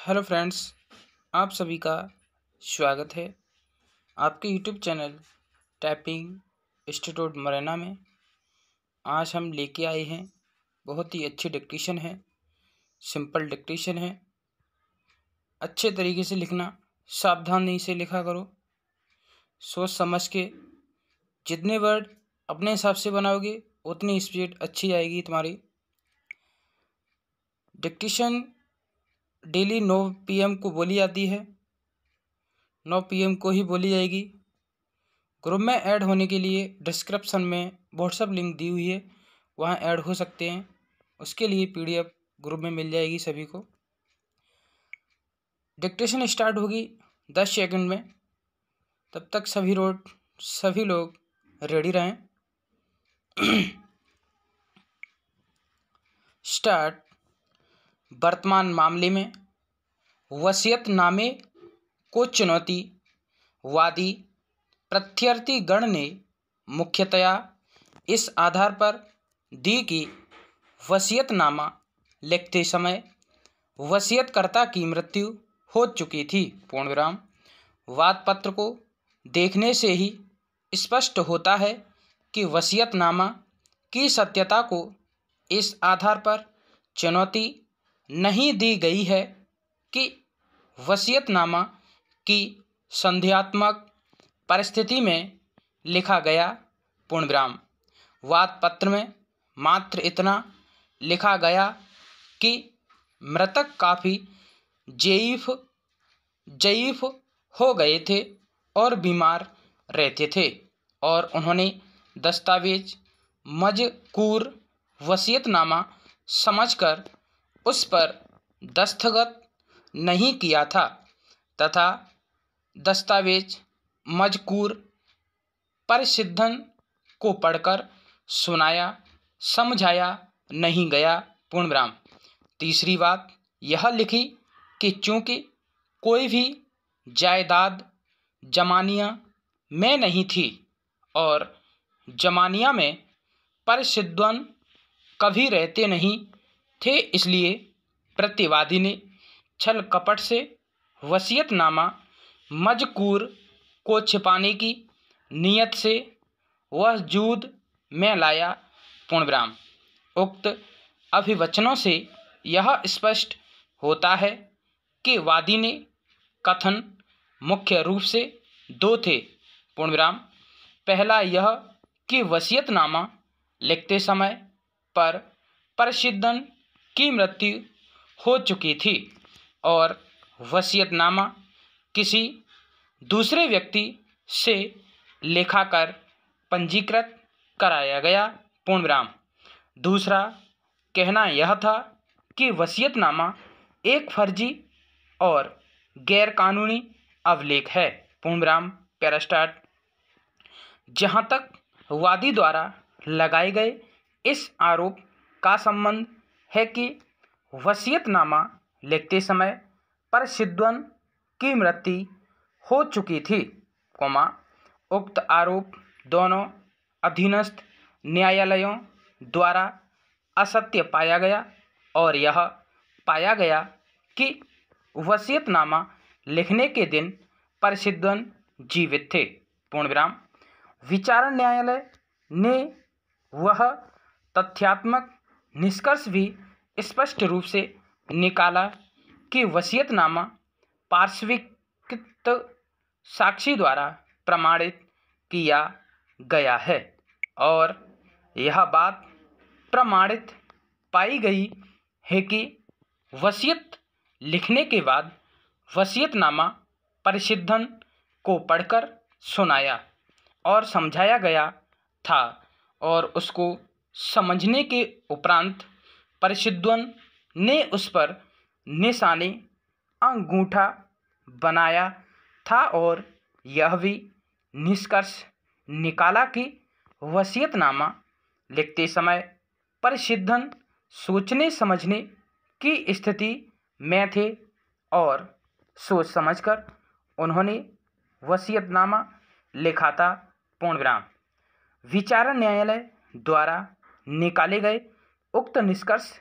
Hello friends, आप सभी का स्वागत है आपके YouTube channel typing institute Morena में। आज हम लेके आए हैं बहुत ही अच्छी डिक्टेशन है, सिंपल डिक्टेशन है। अच्छे तरीके से लिखना, सावधानी से लिखा करो, सोच समझ के। जितने वर्ड अपने हिसाब से बनाओगे उतनी स्पीड अच्छी आएगी तुम्हारी। डिक्टेशन डेली 9 PM को बोली जाती है, 9 PM को ही बोली जाएगी। ग्रुप में ऐड होने के लिए डिस्क्रिप्शन में व्हाट्सअप लिंक दी हुई है, वहाँ ऐड हो सकते हैं। उसके लिए PDF ग्रुप में मिल जाएगी सभी को। डिक्टेशन स्टार्ट होगी 10 सेकंड में, तब तक सभी लोग रेडी रहें। स्टार्ट। वर्तमान मामले में वसीयतनामे को चुनौती वादी प्रत्यार्थी गण ने मुख्यतया इस आधार पर दी कि वसीयतनामा लिखते समय वसीयतकर्ता की मृत्यु हो चुकी थी। पूर्णविराम। वाद पत्र को देखने से ही स्पष्ट होता है कि वसीयतनामा की सत्यता को इस आधार पर चुनौती नहीं दी गई है कि वसीयतनामा की संदेहात्मक परिस्थिति में लिखा गया। पूर्णविराम। वाद पत्र में मात्र इतना लिखा गया कि मृतक काफ़ी ज़ईफ हो गए थे और बीमार रहते थे, और उन्होंने दस्तावेज मज़कूर वसीयतनामा समझकर उस पर दस्तखत नहीं किया था तथा दस्तावेज मज़कूर परिसिद्धन को पढ़कर सुनाया समझाया नहीं गया। पूर्णविराम। तीसरी बात यह लिखी कि चूँकि कोई भी जायदाद जमानिया में नहीं थी और जमानिया में परिसिद्धन कभी रहते नहीं थे, इसलिए प्रतिवादी ने छल कपट से वसीयतनामा मज़कूर को छिपाने की नीयत से वजूद में लाया। पूर्णविराम। उक्त अभिवचनों से यह स्पष्ट होता है कि वादी ने कथन मुख्य रूप से दो थे। पूर्णविराम। पहला यह कि वसीयतनामा लिखते समय पर परिसिद्धन की मृत्यु हो चुकी थी और वसीयतनामा किसी दूसरे व्यक्ति से लिखाकर पंजीकृत कराया गया। पूर्णविराम। दूसरा कहना यह था कि वसीयतनामा एक फर्जी और गैरकानूनी अभिलेख है। पूर्णविराम। पैरास्टार्ट। जहाँ तक वादी द्वारा लगाए गए इस आरोप का संबंध है कि वसीयतनामा लिखते समय परिसिद्धन की मृत्यु हो चुकी थी, उक्त आरोप दोनों अधीनस्थ न्यायालयों द्वारा असत्य पाया गया और यह पाया गया कि वसीयतनामा लिखने के दिन परिसिद्धन जीवित थे। पूर्णविराम। विचारण न्यायालय ने वह तथ्यात्मक निष्कर्ष भी स्पष्ट रूप से निकाला कि वसीयतनामा पार्श्विकृत साक्षी द्वारा प्रमाणित किया गया है और यह बात प्रमाणित पाई गई है कि वसीयत लिखने के बाद वसीयतनामा परिसिद्धन को पढ़कर सुनाया और समझाया गया था और उसको समझने के उपरांत परिसिद्धन ने उस पर निशानी अंगूठा बनाया था और यह भी निष्कर्ष निकाला कि वसीयतनामा लिखते समय परिसिद्धन सोचने समझने की स्थिति में थे और सोच समझकर उन्होंने वसीयतनामा लिखा था। पूर्णविराम। विचारण न्यायालय द्वारा निकाले गए उक्त निष्कर्ष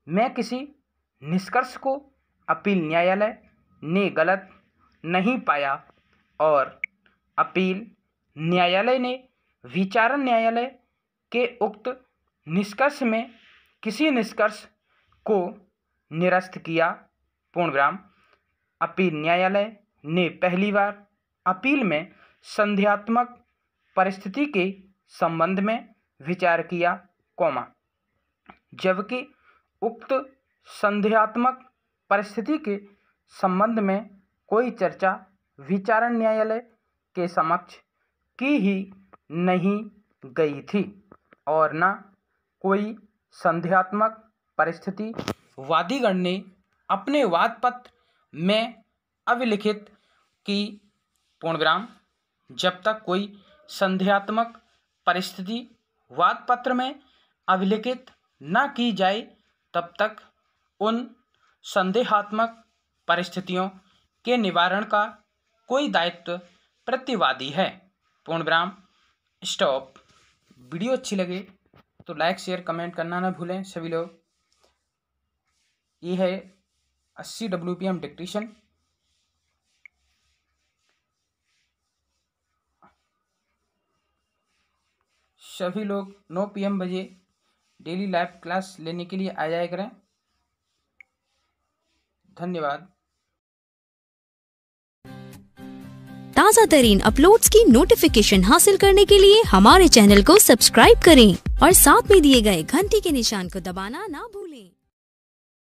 में किसी निष्कर्ष को अपील न्यायालय ने गलत नहीं पाया और अपील न्यायालय ने विचारण न्यायालय के उक्त निष्कर्ष में किसी निष्कर्ष को निरस्त किया। पूर्णविराम। अपील न्यायालय ने पहली बार अपील में संदेहात्मक परिस्थिति के संबंध में विचार किया, जबकि उक्त संदेहात्मक परिस्थिति के संबंध में कोई चर्चा विचारण न्यायालय के समक्ष की ही नहीं गई थी और न कोई संदेहात्मक परिस्थिति वादीगण ने अपने वाद पत्र में अभिलिखित की। पूर्णविराम। जब तक कोई संदेहात्मक परिस्थिति वाद पत्र में अभिलिखित न की जाए तब तक उन संदेहात्मक परिस्थितियों के निवारण का कोई दायित्व प्रतिवादी है। पूर्णविराम। स्टॉप। वीडियो अच्छी लगे तो लाइक शेयर कमेंट करना ना भूलें सभी लोग। ये है 80 WPM डिक्टेशन। सभी लोग 9 PM बजे डेली लाइव क्लास लेने के लिए आ जाया करें। धन्यवाद। ताज़ा तरीन अपलोड्स की नोटिफिकेशन हासिल करने के लिए हमारे चैनल को सब्सक्राइब करें और साथ में दिए गए घंटी के निशान को दबाना ना भूलें।